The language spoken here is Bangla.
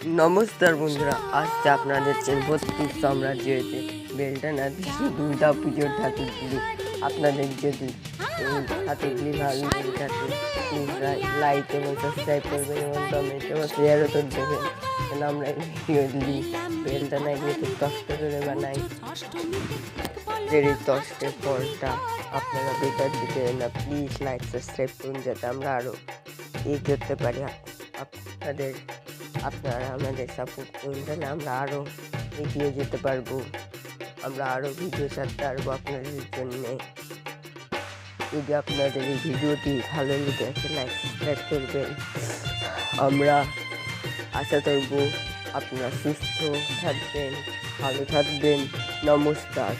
নমস্কার বন্ধুরা, আজকে আপনাদের ৩২ সাম্রাজ্যতে বেলটা না দিয়ে দুর্গা পুজোর ঠাকুরগুলি আপনাদের যদি ঠাকুরগুলি ভালো লেগে থাকে লাইক এবং সাবস্ক্রাইব করবেন এবং কমেন্ট এবং শেয়ারও করে দেবেন। কেন আমরা এই ভিডিওগুলি বেলটা না দিয়ে খুব কষ্ট করে বানাই। এই কষ্টের ফলটা আপনারা বেকার দিতে না, প্লিজ লাইক সাবস্ক্রাইব করুন যাতে আমরা আরও এগোতে পারি। আপনারা আমাদের সাপোর্ট করুন তাহলে আমরা আরও এগিয়ে যেতে পারবো, আমরা আরও ভিডিও ছাড়তে পারবো আপনাদের জন্যে। যদি আপনাদের এই ভিডিওটি ভালো লেগে থাকে লাইক সাবস্ক্রাইব করবেন। আমরা আশা করবো আপনারা সুস্থ থাকবেন, ভালো থাকবেন। নমস্কার।